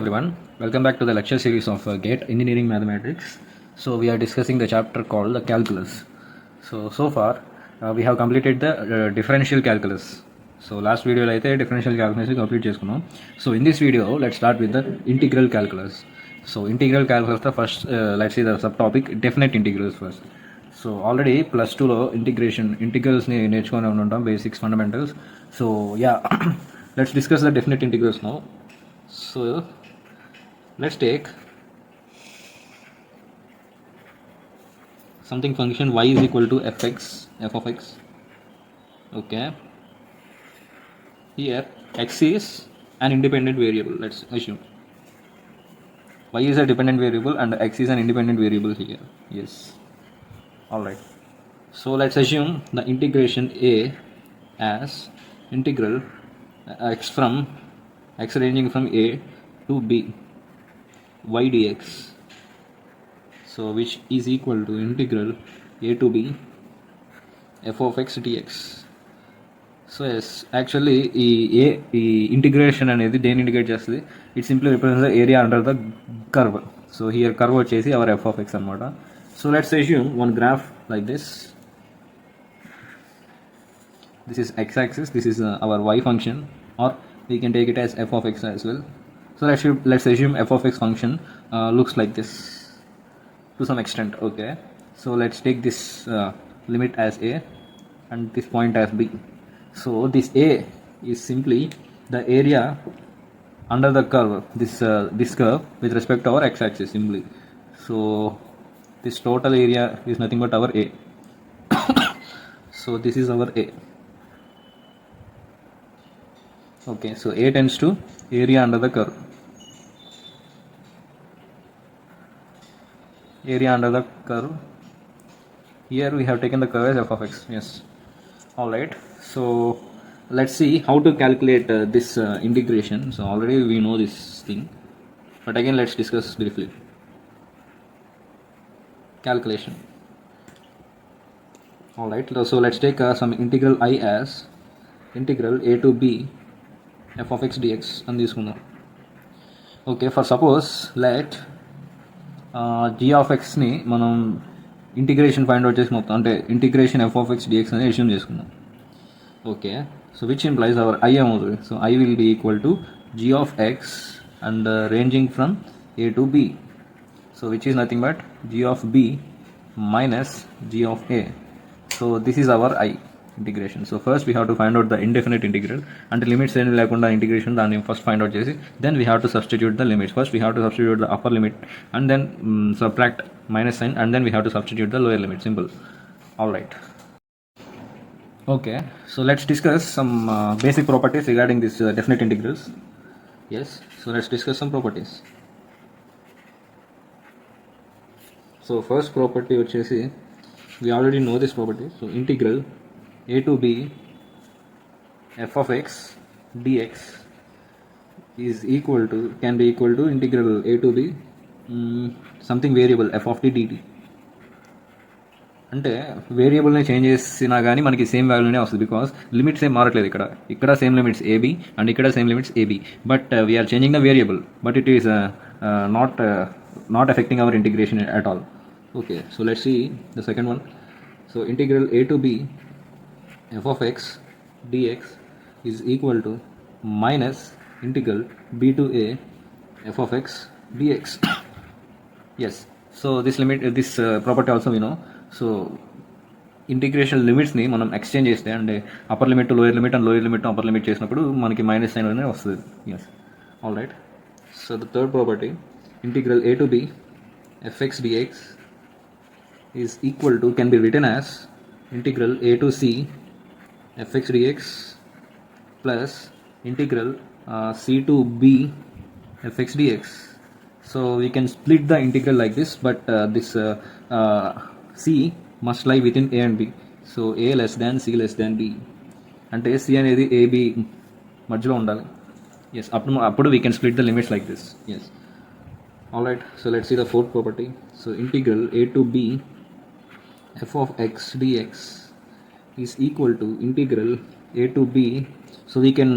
everyone, welcome back to the lecture series of GATE Engineering Mathematics. So we are discussing the chapter called the calculus. So far we have completed the differential calculus. So last video laithe differential calculus complete cheskunnam. So in this video let's start with the integral calculus. So integral calculus the first let's see the subtopic definite integrals first. So already plus 2 lo integrals ni నేర్చుకొని ఉంటాం basics fundamentals. So yeah let's discuss the definite integrals now. So let's take something function y is equal to f of x. Okay, here x is an independent variable. Let's assume y is a dependent variable and x is an independent variable here. Yes, all right. So let's assume the integration a as integral x ranging from a to b y dx, so which is equal to integral a to b f of x dx. So yes, actually ఈ integration అనేది దేని indicate చేస్తుంది? It simply represents the area under the curve. So here curve వచ్చేసి hour F of X అనమాట. So let's assume one graph like this. This is x-axis, this is our y function, or we can take it as f of x as well. So let's assume f of x function looks like this to some extent. Okay, so let's take this limit as a and this point as b. So this a is simply the area under the curve, this curve with respect to our x-axis simply. So this total area is nothing but our a. So this is our a. Okay, so a tends to area under the curve. Area under the curve. Here we have taken the curve as f of x. Yes. All right. So let's see how to calculate this integration. So already we know this thing, but again let's discuss briefly. Calculation. All right. So let's take some integral I as integral a to b f of x dx అని తీసుకుందాం. Okay, for suppose let g of x ని మనం integration find out చేసి మొత్తం అంటే integration f of x dx అని assume చేసుకుందాం. Okay, so which implies our i ఏమవుతుంది? So i will be equal to g of x and ranging from a to b, so which is nothing but g of b minus g of a. So this is our i integration. So first we have to find out the indefinite integral and limits any lekunda integration దాన్ని first find out చేసి then we have to substitute the limits. First we have to substitute the upper limit and then subtract minus sign and then we have to substitute the lower limit. Simple. All right. Okay, so let's discuss some basic properties regarding this definite integrals. Yes, so let's discuss some properties. So first property వచ్చేసి we already know this property. So integral a to b f of x dx is equal to can be equal to integral a to b something variable f of t dt. అంటే వేరియబుల్ని change చేసినా కానీ మనకి same వాల్యూనే వస్తుంది because limits ఏం మారట్లేదు. ఇక్కడ సేమ్ లిమిట్స్ ఏబీ అండ్ ఇక్కడ same limits a b, but we are changing the variable, but it is not affecting our integration at all. Okay, so let's see the second one. So integral a to b f of x dx is equal to minus integral b to a f of x dx. Yes, so this property also we know. So integration లిమిట్స్ని మనం exchange చేస్తే అంటే upper limit to lower limit and lower limit to upper limit చేసినప్పుడు మనకి minus sign అనేది వస్తుంది. Yes, all right. So the third property integral a to b fx dx is equal to can be written as integral a to c fx dx plus integral c to b fx dx. So we can split the integral like this, but this c must lie within a and b. So a less than c less than b అంటే c అనేది ab మధ్యలో ఉండాలి. Yes, అప్పుడు we can split the limits like this. Yes, all right. So let's see the fourth property. So integral a to b f of x dx is equal to integral a to b. So we can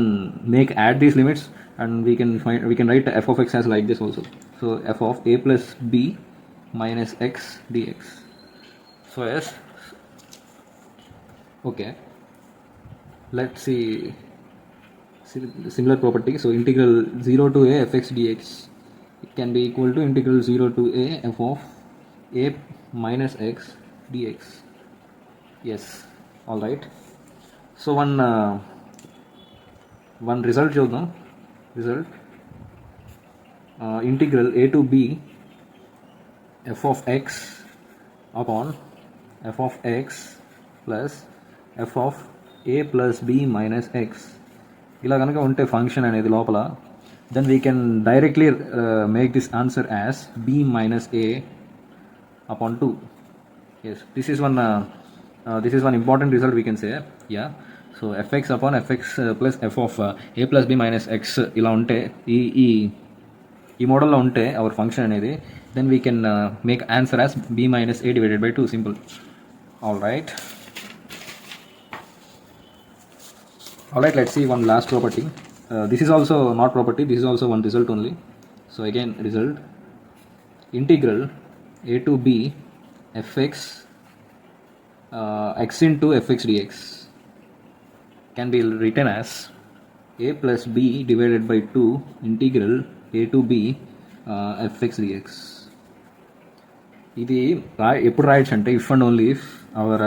add these limits and we can write f of x as like this also. So f of a plus b minus x dx. So yes, okay, let's see similar property. So integral 0 to a fx dx, it can be equal to integral 0 to a f of a minus x dx. Yes, all right. So one result చూద్దాం. Result integral a to b f of x upon f of x plus f of a plus b minus x ఇలా కనుక ఉంటే function అనేది లోపల, then we can directly make this answer as b minus a upon 2. Yes, this is one important result we can say. Yeah, so fx upon fx plus f of a plus b minus x ఇలా ఉంటే ఈ మోడల్లో ఉంటే our function అనేది, then we can make answer as b minus a divided by 2. Simple. All right, let's see one last property. This is also not property, this is also one result only. So again, result integral a to b fx x into fx dx can be written as a plus b divided by 2 integral a to b fx dx. ఇది ఎప్పుడు రాయొచ్చు అంటే if and only if our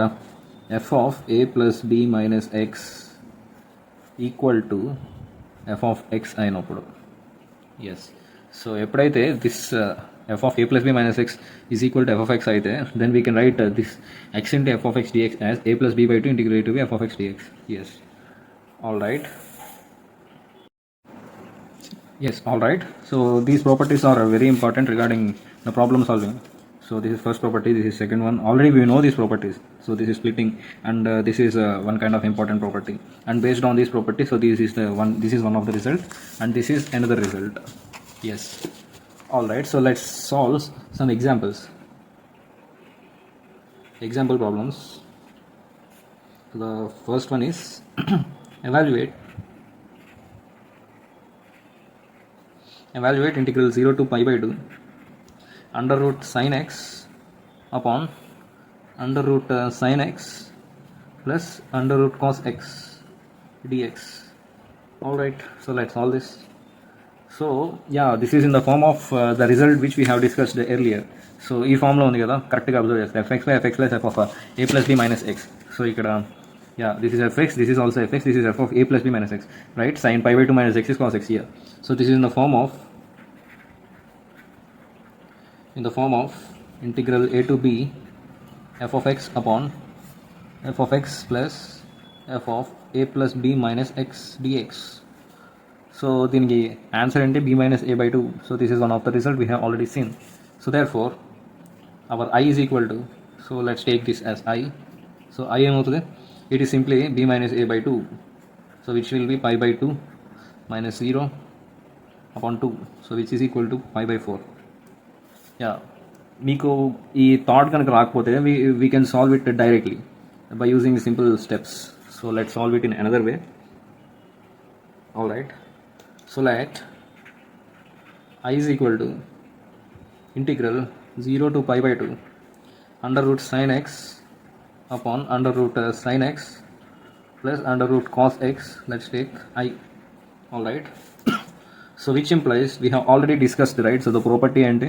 f of a plus b minus x equal to f of x అయినప్పుడు. Yes, so ఎప్పుడైతే this f of a plus b minus x is equal to f of x అయితే, then we can write this x into f of x dx as a plus b by 2 integral a to b f of x dx. Yes, all right. Yes, all right. So these properties are very important regarding the problem solving. So this is first property, this is second one. Already we know these properties. So this is splitting, and this is one kind of important property. And based on these properties, so this is one of the result, and this is another result. Yes, all right. So let's solve some examples. Example problems. So the first one is evaluate integral 0 to pi by 2 under root sin x upon under root sin x plus under root cos x dx. All right, so let's solve this. So yeah, this is in the form of the result which we have discussed earlier. So ఈ ఫామ్లో ఉంది కదా, కరెక్ట్గా observe చేస్తే fx by fx plus f of a plus b minus x. So ఇక్కడ yeah, this is fx, this is also fx, this is f of a plus b minus x, right? Sin pi by 2 minus x is cos x here. So this is in the form of integral a to b f of x upon f of x plus f of a plus b minus x dx. So దీనికి answer అంటే b minus a by 2. So this is one of the result we have already seen. So therefore our I is equal to, so let's take this as I. So I ఏమవుతుంది, it is simply b minus a by 2, so which will be pi by 2 minus 0 upon 2, so which is equal to pi by 4. Yeah, మీకు ఈ thought కనుక రాకపోతే we can solve it directly by using simple steps. So let's solve it in another way. All right, so let I is equal to integral 0 to pi by 2 under root sin x upon under root sin x plus under root cos x. Let's take I. All right. So which implies we have already discussed, right? So the property and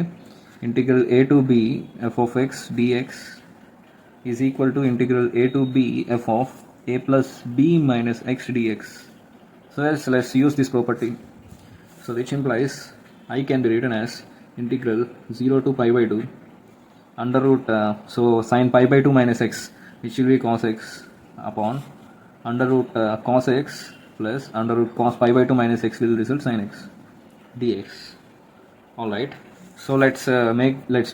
integral a to b f of x dx is equal to integral a to b f of a plus b minus x dx. So let's use this property. So which implies I can be written as integral 0 to pi by 2 under root so sin pi by 2 minus x, which will be cos x, upon under root cos x plus under root cos pi by 2 minus x will result sin x dx. All right, so let's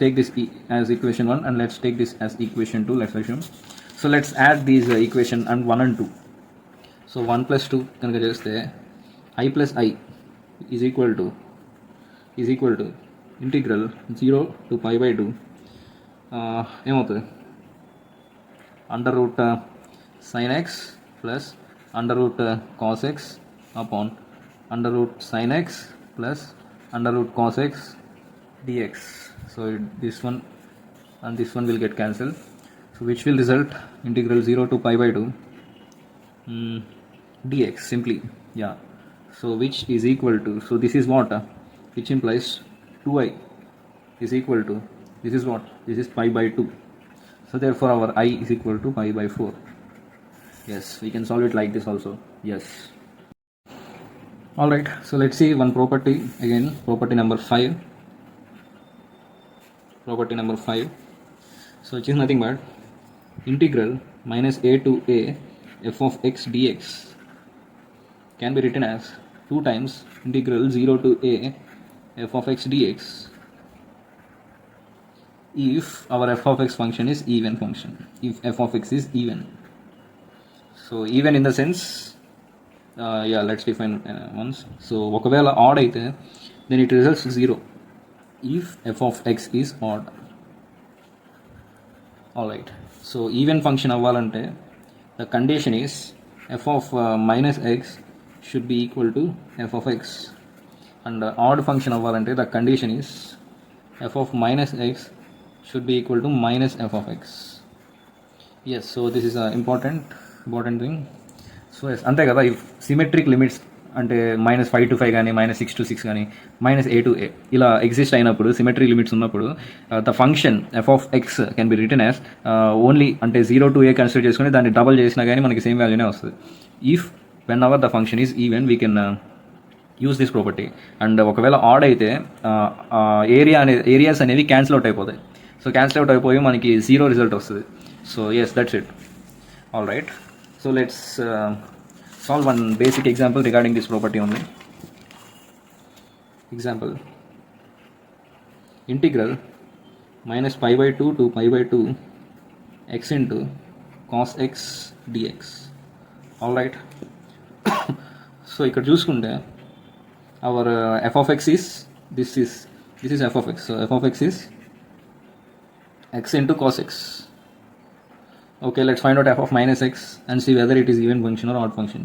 take this as equation 1 and let's take this as equation 2, let's assume. So let's add these equation and 1 and 2. So 1 plus 2 కనుక చేస్తే I plus I is equal to integral 0 to pi by 2 ఏమవుతుంది, under root sin x plus under root cos x upon under root sin x plus under root cos x dx. So this one and this one will get cancelled, so which will result integral 0 to pi by 2 dx simply, yeah. So which is equal to, so this is what which implies 2i is equal to, this is what, this is pi by 2, so therefore our I is equal to pi by 4. Yes, we can solve it like this also. Yes. Alright, so let's see one property again, property number 5. Property number 5. So which is nothing but integral minus a to a f of x dx can be written as 2 times integral 0 to a f of x dx if our f of x function is even function, if f of x is even. So even in the sense, yeah, let's define once. So ఒకవేళ odd అయితే then it results 0 if f of x is odd. Alright, so even function అవ్వాలంటే the condition is f of minus x should be equal to f of x, and odd function అవ్వాలంటే the condition is f of minus x should be equal to minus f of x. Yes, so this is an important thing. So yes అంతే కదా, ఈ symmetric limits అంటే -5 to 5 కానీ -6 to 6 కానీ -a to a ఇలా exist అయినప్పుడు, symmetric limits ఉన్నప్పుడు the function F of X can be written as only అంటే 0 to a కన్సిడర్ చేసుకుని దాన్ని డబల్ చేసినా కానీ మనకి సేమ్ వాల్యూనే వస్తుంది. If when our the function is even we can use this property. And ఒకవేళ ఆడ్ అయితే ఏరియాస్ అనేవి క్యాన్సిల్ అవుట్ అయిపోతాయి. సో క్యాన్సిల్ అవుట్ అయిపోయి మనకి 0 రిజల్ట్ వస్తుంది. So yes, that's it. All right, so let's solve one basic example regarding this property only. Example, integral minus pi by 2 to pi by 2 x into cos x dx. Alright, so ఇక్కడ చూసుకుంటే our f of x is this is f of x. So f of x is x into cos x. Okay, let's find out f of minus x and see whether it is even function or odd function.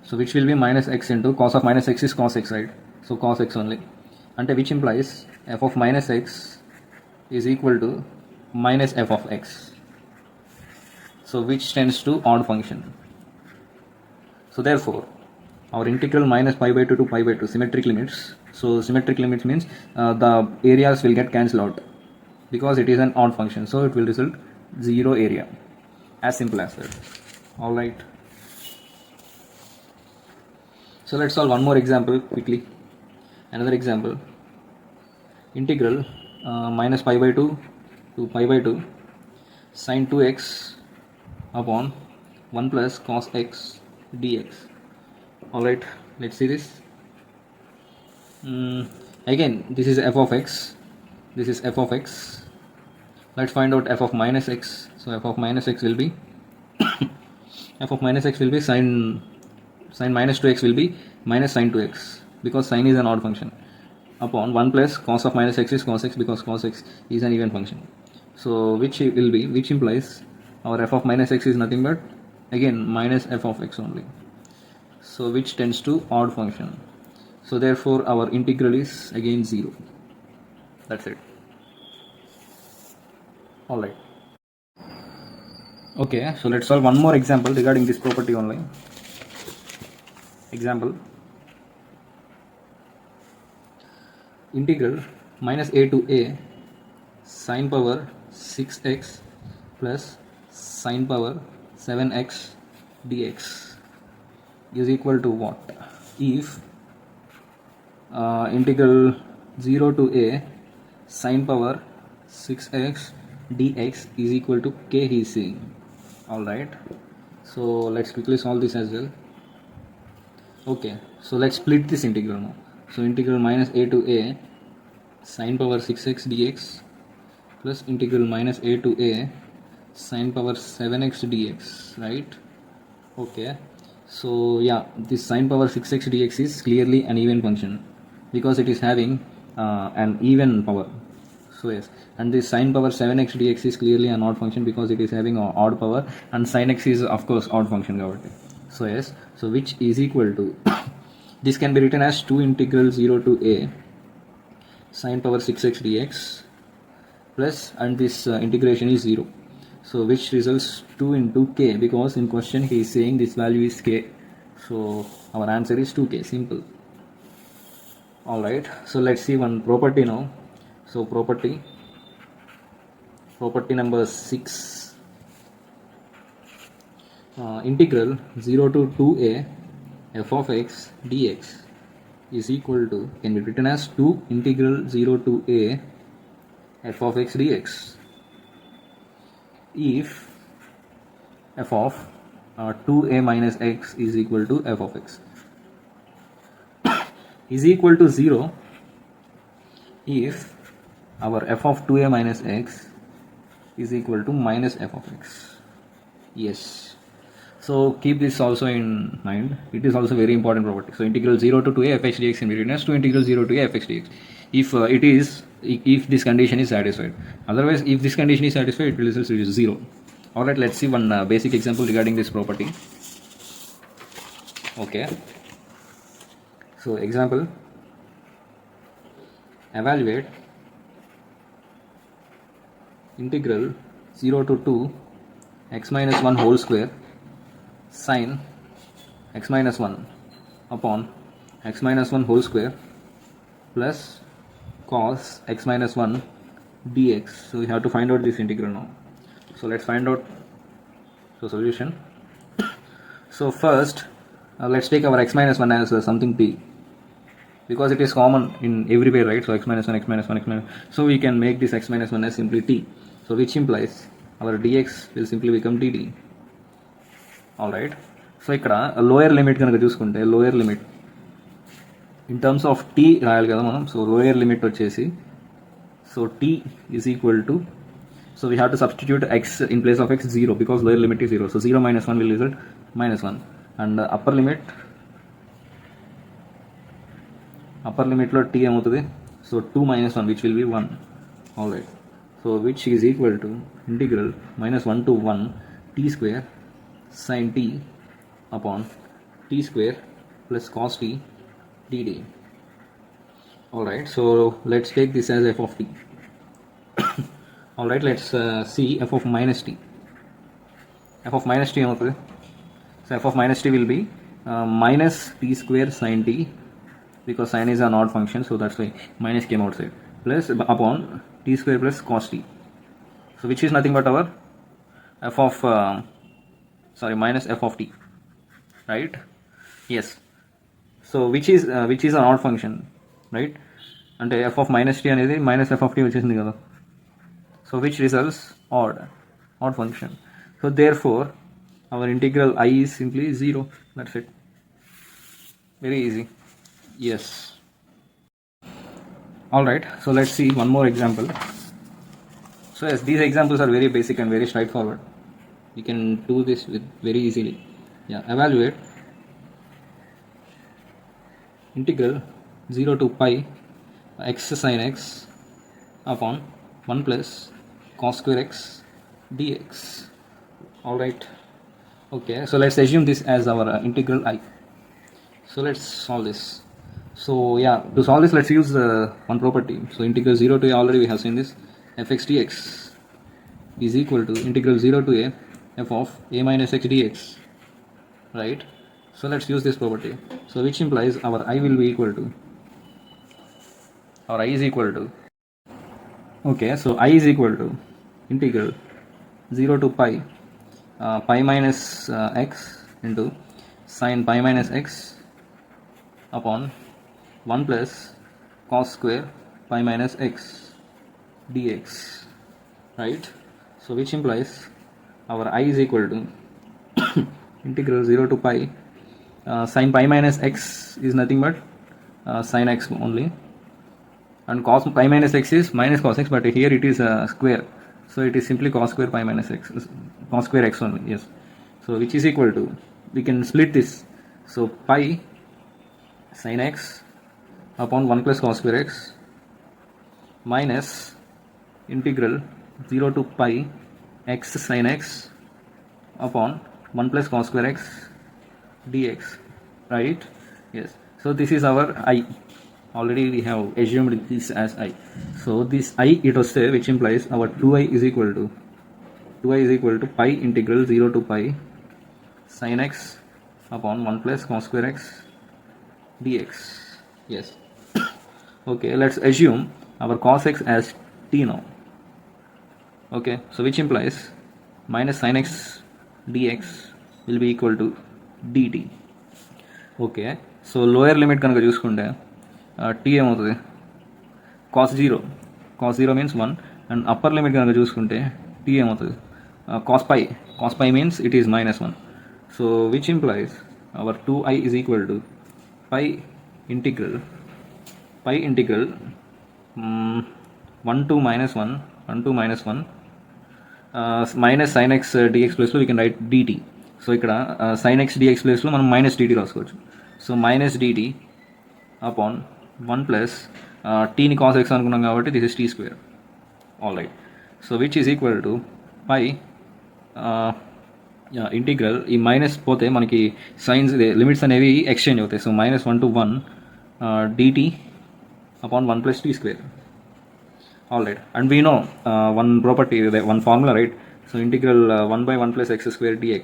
So which will be minus x into cos of minus x is cos x, right? So cos x only, and which implies f of minus x is equal to minus f of x. So which tends to odd function. So therefore our integral minus pi by 2 to pi by 2 symmetric limits. So symmetric limits means the areas will get cancelled out because it is an odd function, so it will result 0 area. As simple as that. Alright, so let's solve one more example quickly. Another example, integral minus pi by 2 to pi by 2 sin 2x upon 1 plus cos x dx. Alright, let's see this. Again, this is f of x, this is f of x. Let's find out f of minus x. So f of minus x will be f of minus x will be sin minus 2x will be minus sin 2x because sin is an odd function upon 1 plus cos of minus x is cos x because cos x is an even function. So which will be, which implies our f of minus x is nothing but again minus f of x only. So which tends to odd function. So therefore our integral is again 0. That's it. Alright. Okay, so let's solve one more example regarding this property only. Example, integral minus a to a sin power 6x plus sin power 7x dx is equal to what? If integral 0 to a sin power 6x dx is equal to k, he is saying. Alright, so let's quickly solve this as well. Okay, so let's split this integral now. So integral minus a to a sin power 6x dx plus integral minus a to a sin power 7x dx, right? Okay, so yeah, this sin power 6x dx is clearly an even function because it is having an even power. So yes, and this sin power 7x dx is clearly an odd function because it is having an odd power, and sin x is of course odd function. So yes, so which is equal to This can be written as 2 integral 0 to a sine power 6x dx plus, and this integration is 0. So which results 2 into k, because in question he is saying this value is k. So our answer is 2k, simple. Alright, so let's see one property now. So property number 6, integral 0 to 2a f of x dx is equal to, can be written as 2 integral 0 to a f of x dx if f of 2a minus x is equal to f of x is equal to 0 if our f of 2a minus x is equal to minus f of x. Yes, so keep this also in mind. It is also very important property. So integral 0 to 2a fx dx can be written as 2 integral 0 to a fx dx if this condition is satisfied. Otherwise, if this condition is satisfied, it will result in 0. Alright, let's see one basic example regarding this property. Okay, so example, evaluate integral 0 to 2 x minus 1 whole square sine x minus 1 upon x minus 1 whole square plus cos x minus 1 dx. So we have to find out this integral now. So let's find out. So solution. So first let's take our x minus 1 as something t, because it is common in everywhere, right? So x minus 1, x minus 1, x minus 1. So we can make this x minus 1 as simply t. So which implies our dx will simply become dt. Alright. So ikkada lower limit kanaka chuskunte, lower limit in terms of t rayali kada manam. So lower limit vachesi, so t is equal to, so we have to substitute x in place of x 0, because lower limit is 0. So 0 minus 1 will result minus 1, and upper limit lo t emutadi, so 2 minus 1, which will be 1. Alright, so which is equal to integral minus 1 to 1 t square sin t upon t square plus cos t dd. Alright, so let's take this as f of t. Alright, let's see f of minus t. F of minus t emutadi, so f of minus t will be minus t square sin t, because sin is an odd function, so that's why minus came outside, plus upon t square plus cos t, so which is nothing but our f of minus f of t, right? Yes, so which is an odd function, right? And f of minus t అనేది minus f of t వచ్చేసింది కదా, so which results odd function. So therefore our integral I is simply 0. That's it, very easy. Yes. Alright, so let's see one more example. So yes, these examples are very basic and very straightforward. You can do this with very easily. Yeah, evaluate integral 0 to pi x sin x upon 1 plus cos square x dx. Alright, okay, so let's assume this as our integral I. So let's solve this. So yeah, to solve this, let's use one property. So integral 0 to a, already we have seen this, fx dx is equal to integral 0 to a f of a minus x dx, right? So let's use this property. So which implies our I will be equal to, our I is equal to, okay, so I is equal to integral 0 to pi pi minus x into sin pi minus x upon 1 plus cos square pi minus x dx, right? So which implies our I is equal to integral 0 to pi sin pi minus x is nothing but sin x only, and cos pi minus x is minus cos x, but here it is square, so it is simply cos square pi minus x, cos square x only. Yes, so which is equal to, we can split this, so pi sin x upon 1 plus cos square x minus integral 0 to pi x sin x upon 1 plus cos square x dx, right? Yes, So this is our I. Already we have assumed this as I. So this I it was there, which implies our 2I is equal to pi integral 0 to pi sin x upon 1 plus cos square x dx. Yes. Okay, let's assume our cos x as t now. Okay, so which implies minus sin x dx will be equal to dt. Okay, so lower limit కనుక చూసుకుంటే T ఏమవుతుంది, cos zero means 1. And upper limit కనుక చూసుకుంటే T ఏమవుతుంది, cos pi means it is -1. So which implies our 2i is equal to pi integral 1 to -1 minus sin x dx ప్లేస్లో we can write dt. సో ఇక్కడ sin x dx ప్లేస్లో మనం minus dt రాసుకోవచ్చు. So minus dt upon 1 plus టీని cos X అనుకున్నాం కాబట్టి this is T square. All right. So which is equal to pi integral, ఈ మైనస్ పోతే మనకి సైన్స్ లిమిట్స్ అనేవి ఎక్స్చేంజ్ అవుతాయి. So -1 to 1 dt upon 1 plus t square. All right, and we know one property, one formula, right? So integral 1 by 1 plus x square dx.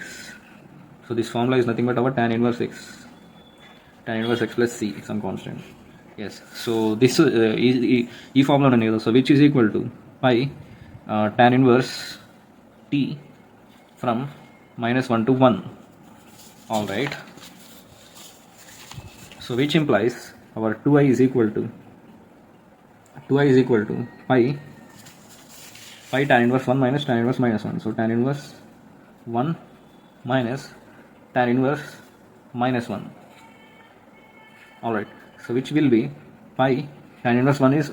So this formula is nothing but our tan inverse x plus c, some constant. Yes, so this is formula, so which is equal to pi tan inverse t from -1 to 1. All right, so which implies our 2i is equal to pi tan inverse 1 minus tan inverse -1. So tan inverse 1 minus tan inverse -1. All right, so which will be pi tan inverse 1 is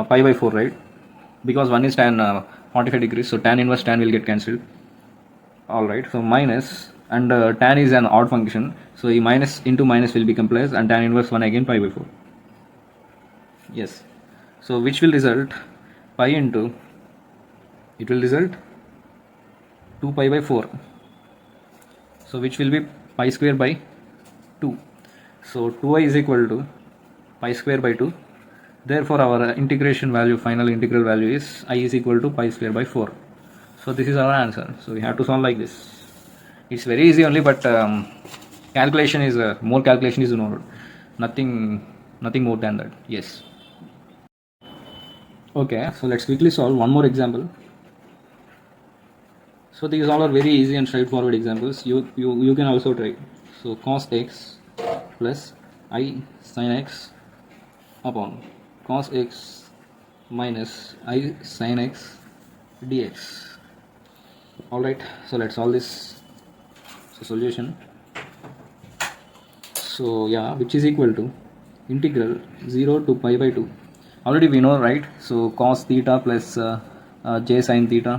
pi by 4, right? Because 1 is tan 45 degrees, so tan inverse tan will get cancelled. All right, so minus, and tan is an odd function, so the minus into minus will become plus, and tan inverse 1 again pi by 4. Yes, so which will result pi into, it will result 2 pi by 4. So which will be pi square by 2. So 2i is equal to pi square by 2. Therefore our integration value, final integral value is I is equal to pi square by 4. So this is our answer. So we have to solve like this. It's very easy only, but calculation is more calculation is no, nothing more than that. Yes. Okay, so let's quickly solve one more example. So these all are very easy and straightforward examples. You can also try. So cos x plus I sin x upon cos x minus I sin x dx. All right, so let's solve this. So solution, so yeah, which is equal to integral 0 to pi by 2. Already we know, right? So cos theta plus j sin theta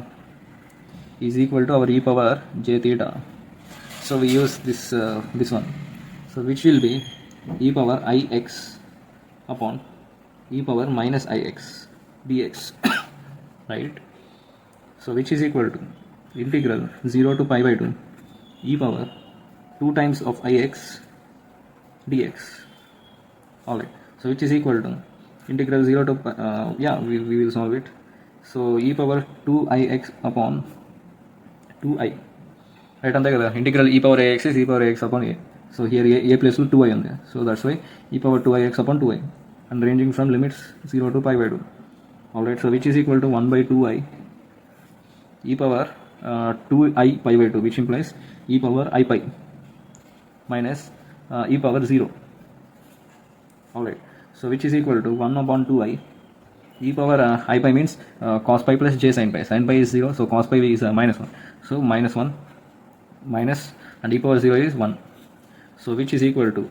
is equal to our e power j theta. So we use this one, so which will be e power ix upon e power minus ix dx. Right, so which is equal to integral 0 to pi by 2 e power 2 times of ix dx. All right, so which is equal to integral 0 to we will solve it. So e power 2ix upon 2i, right? Ante kada integral e power ax is e power ax upon a. So here a place lo 2i undi, so that's why e power 2ix upon 2i, and ranging from limits 0 to pi by 2. All right, so which is equal to 1 by 2i e power 2i pi by 2, which implies e power I pi minus e power 0. All right, so which is equal to 1 upon 2i e power I pi means cos pi plus j sin pi. Sin pi is 0, so cos pi is -1. So -1 minus, and e power 0 is 1. So which is equal to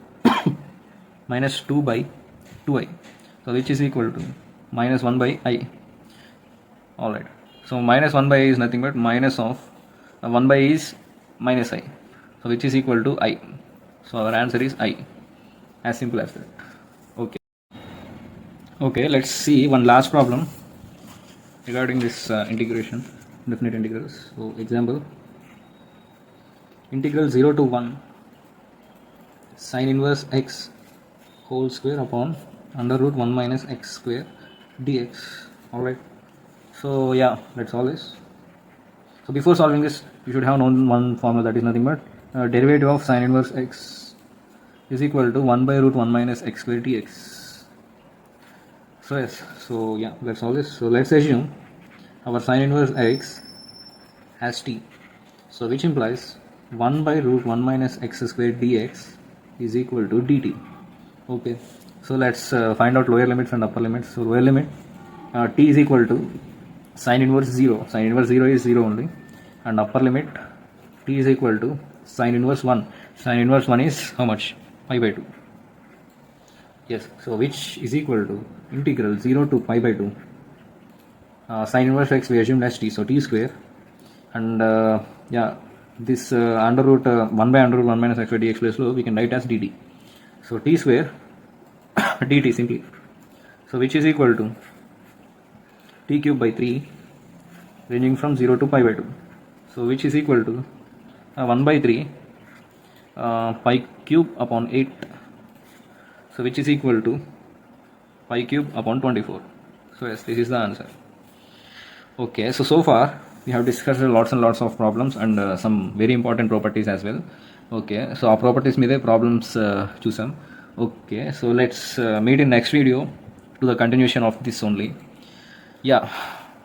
minus 2 by 2i. So which is equal to -1 by I. All right, so -1 by I is nothing but minus of 1 by I is minus I. So which is equal to I. So our answer is I. As simple as that. Okay, let's see one last problem regarding this integration, definite integrals. So example, integral 0 to 1 sine inverse x whole square upon under root 1 minus x square dx. Alright, so yeah, that's all this. So before solving this, you should have known one formula, that is nothing but derivative of sine inverse x is equal to 1 by root 1 minus x square dx. So yes, so yeah, that's all this. So let's assume our sine inverse x has t, so which implies 1 by root 1 minus x square dx is equal to dt. Okay, so let's find out lower limits and upper limits. So lower limit, t is equal to sine inverse 0, sine inverse 0 is 0 only, and upper limit t is equal to sine inverse 1, sine inverse 1 is how much? Pi by 2. Yes, so which is equal to integral 0 to pi by 2 sine inverse x we assumed as t, so t square, and yeah, this under root 1 by under root 1 minus x by dx plus we can write as dt, so t square dt simply, so which is equal to t cube by 3 ranging from 0 to pi by 2, so which is equal to 1 by 3 pi cube upon 8, so which is equal to pi cube upon 24. So yes, this is the answer. Okay, so far we have discussed lots and lots of problems and some very important properties as well. Okay, so ఆ properties మీదే problems చూసాం. Okay, so let's meet in next video to the continuation of this only. Yeah,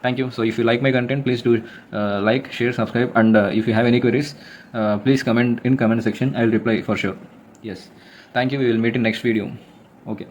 thank you. So if you like my content, please do like, share, subscribe, and if you have any queries, please comment in comment section. I'll reply for sure. Yes, thank you. We will meet in next video. Okay.